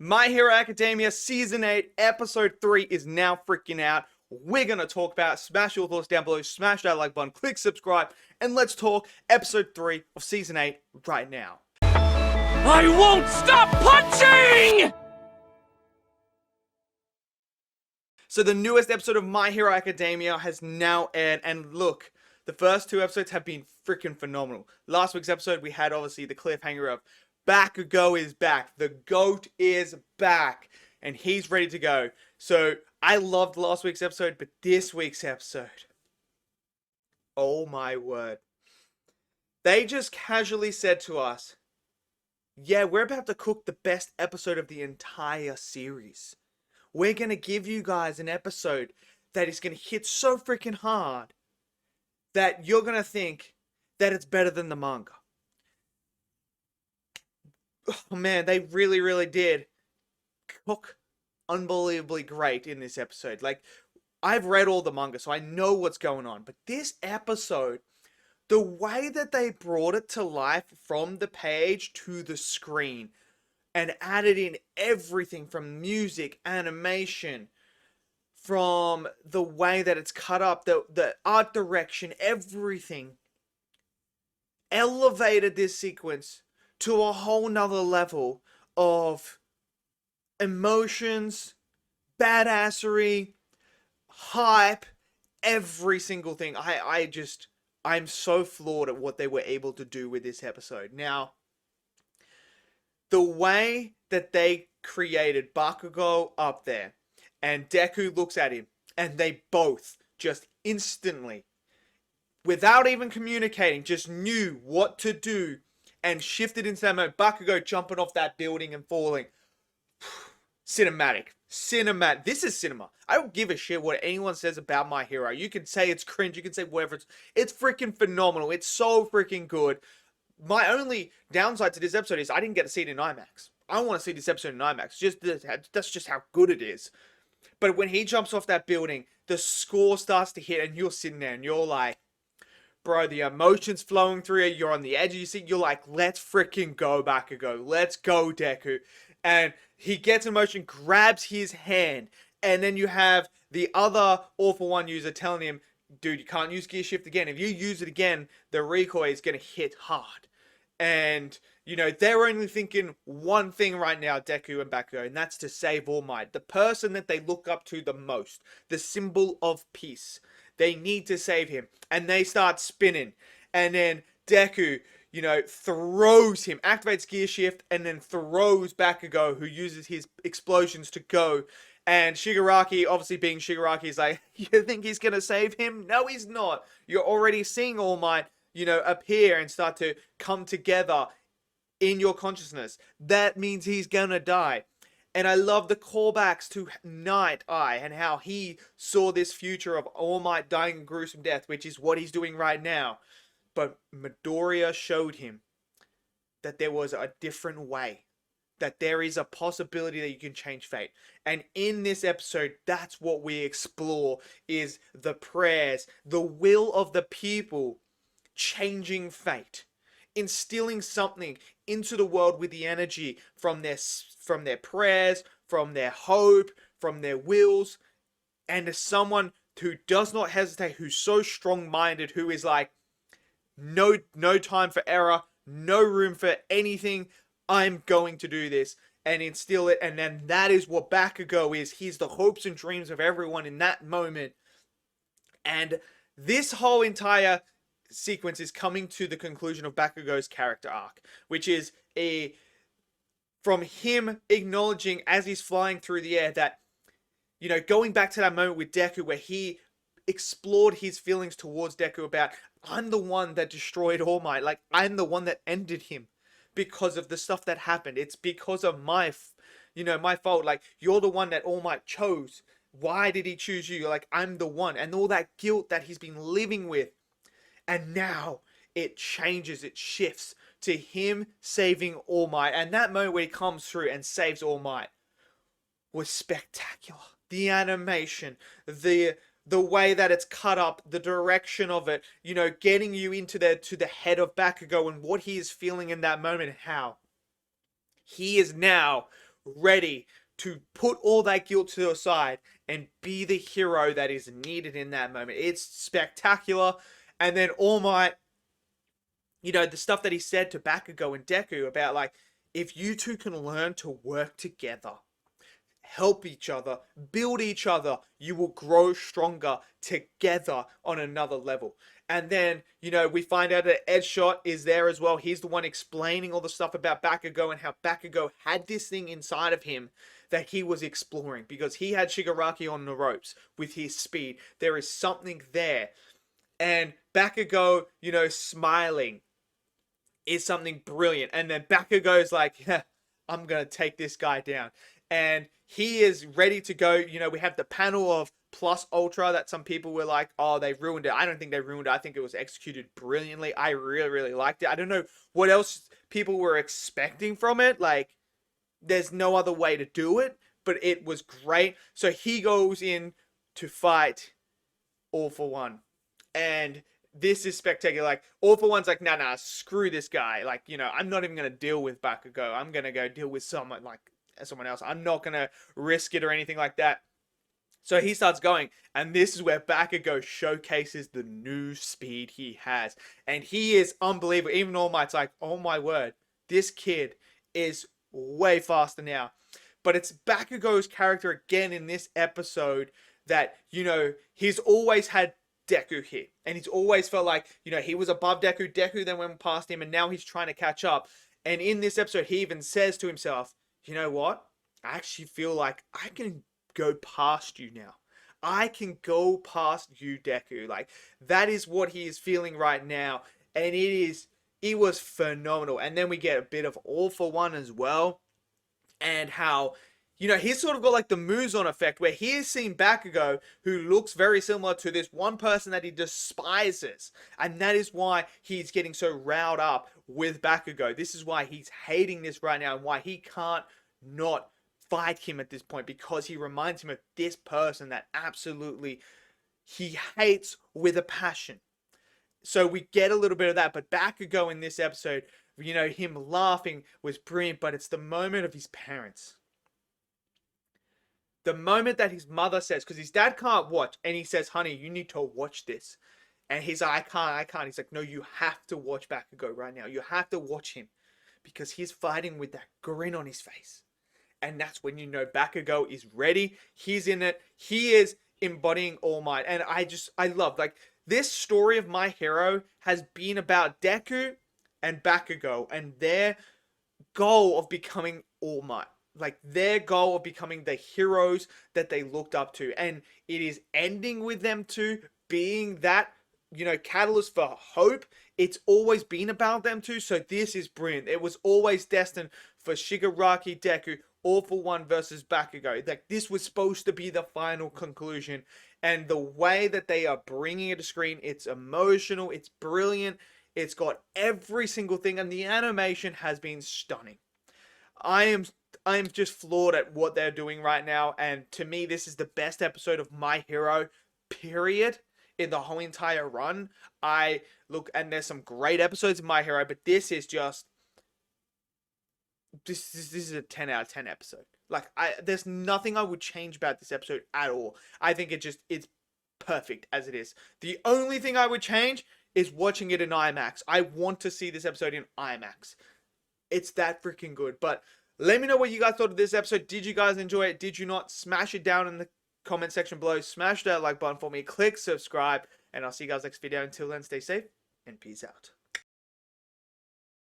My Hero Academia Season 8, Episode 3 is now freaking out. We're going to talk about it. Smash your thoughts down below, smash that like button, click subscribe, and let's talk Episode 3 of Season 8 right now. I won't stop punching! So the newest episode of My Hero Academia has now aired, and look, the first two episodes have been freaking phenomenal. Last week's episode, we had obviously the cliffhanger of BAKUGO is back. The GOAT is back, and he's ready to go. So I loved last week's episode, but this week's episode, oh my word. They just casually said to us, yeah, we're about to cook the best episode of the entire series. We're going to give you guys an episode that is going to hit so freaking hard that you're going to think that it's better than the manga. Oh man, they really, really did cook unbelievably great in this episode. Like, I've read all the manga, so I know what's going on. But this episode, the way that they brought it to life from the page to the screen and added in everything from music, animation, from the way that it's cut up, the art direction, everything elevated this sequence to a whole nother level of emotions, badassery, hype, every single thing. I'm so floored at what they were able to do with this episode. Now, the way that they created Bakugo up there, and Deku looks at him, and they both just instantly, without even communicating, just knew what to do and shifted into that mode. Bakugo jumping off that building and falling. Cinematic. This is cinema. I don't give a shit what anyone says about My Hero. You can say it's cringe, you can say whatever. It's freaking phenomenal. It's so freaking good. My only downside to this episode is I didn't get to see it in IMAX. I want to see this episode in IMAX. That's just how good it is. But when he jumps off that building, the score starts to hit, and you're sitting there, and you're like, bro, the emotions flowing through you. You're on the edge of your seat. You're like, let's freaking go, Bakugo. Let's go, Deku. And he gets emotion, grabs his hand, and then you have the other All For One user telling him, dude, you can't use gear shift again. If you use it again, the recoil is going to hit hard. And, you know, they're only thinking one thing right now, Deku and Bakugo, and that's to save All Might. The person that they look up to the most, the symbol of peace. They need to save him. And they start spinning. And then Deku, you know, throws him, activates gear shift, and then throws Bakugo, who uses his explosions to go. And Shigaraki, obviously being Shigaraki, is like, you think he's going to save him? No, he's not. You're already seeing All Might, you know, appear and start to come together in your consciousness. That means he's going to die. And I love the callbacks to Night Eye and how he saw this future of All Might dying a gruesome death, which is what he's doing right now. But Midoriya showed him that there was a different way. That there is a possibility that you can change fate. And in this episode, that's what we explore, is the prayers, the will of the people changing fate. Instilling something into the world with the energy from their prayers, from their hope, from their wills. And as someone who does not hesitate, who's so strong-minded, who is like, no time for error, no room for anything, I'm going to do this and instill it. And then that is what Bakugo is. He's the hopes and dreams of everyone in that moment. And this whole entire sequence is coming to the conclusion of Bakugo's character arc, which is from him acknowledging as he's flying through the air that, you know, going back to that moment with Deku where he explored his feelings towards Deku about, I'm the one that destroyed All Might. Like, I'm the one that ended him because of the stuff that happened. It's because of my fault. Like, you're the one that All Might chose. Why did he choose you? Like, I'm the one. And all that guilt that he's been living with. And now it changes, it shifts to him saving All Might. And that moment where he comes through and saves All Might was spectacular. The animation, the way that it's cut up, the direction of it, you know, getting you into to the head of Bakugo and what he is feeling in that moment, and how he is now ready to put all that guilt to the side and be the hero that is needed in that moment. It's spectacular. And then All Might, you know, the stuff that he said to Bakugo and Deku about, like, if you two can learn to work together, help each other, build each other, you will grow stronger together on another level. And then, you know, we find out that Edgeshot is there as well. He's the one explaining all the stuff about Bakugo and how Bakugo had this thing inside of him that he was exploring because he had Shigaraki on the ropes with his speed. There is something there. And Bakugo, you know, smiling is something brilliant. And then Bakugo's like, yeah, I'm going to take this guy down. And he is ready to go. You know, we have the panel of Plus Ultra that some people were like, oh, they ruined it. I don't think they ruined it. I think it was executed brilliantly. I really, really liked it. I don't know what else people were expecting from it. Like, there's no other way to do it, but it was great. So he goes in to fight All For One. And this is spectacular. Like, All For One's like, nah, screw this guy. Like, you know, I'm not even going to deal with Bakugo. I'm going to go deal with someone else. I'm not going to risk it or anything like that. So he starts going, and this is where Bakugo showcases the new speed he has. And he is unbelievable. Even All Might's like, oh my word, this kid is way faster now. But it's Bakugo's character again in this episode that, you know, he's always had Deku here. And he's always felt like, you know, he was above Deku. Deku then went past him, and now he's trying to catch up. And in this episode, he even says to himself, you know what? I actually feel like I can go past you now. I can go past you, Deku. Like, that is what he is feeling right now. And it was phenomenal. And then we get a bit of All For One as well. And how, you know, he's sort of got like the Muzan effect where he has seen Bakugo, who looks very similar to this one person that he despises. And that is why he's getting so riled up with Bakugo. This is why he's hating this right now and why he can't not fight him at this point, because he reminds him of this person that absolutely he hates with a passion. So we get a little bit of that, but Bakugo in this episode, you know, him laughing was brilliant, but it's the moment of his parents. The moment that his mother says, because his dad can't watch, and he says, honey, you need to watch this. And he's like, I can't. He's like, no, you have to watch Bakugo right now. You have to watch him, because he's fighting with that grin on his face. And that's when you know Bakugo is ready. He's in it. He is embodying All Might. And I love, like, this story of My Hero has been about Deku and Bakugo and their goal of becoming All Might. Like, their goal of becoming the heroes that they looked up to. And it is ending with them two being that, you know, catalyst for hope. It's always been about them two. So this is brilliant. It was always destined for Shigaraki, Deku, All For One versus Bakugo. Like, this was supposed to be the final conclusion. And the way that they are bringing it to screen, it's emotional, it's brilliant, it's got every single thing, and the animation has been stunning. I am just floored at what they're doing right now, and to me, this is the best episode of My Hero, period, in the whole entire run. And there's some great episodes of My Hero, but this is just, this is a 10 out of 10 episode. Like, there's nothing I would change about this episode at all. I think it's perfect as it is. The only thing I would change is watching it in IMAX. I want to see this episode in IMAX. It's that freaking good. But let me know what you guys thought of this episode. Did you guys enjoy it? Did you not? Smash it down in the comment section below. Smash that like button for me. Click subscribe. And I'll see you guys next video. Until then, stay safe and peace out.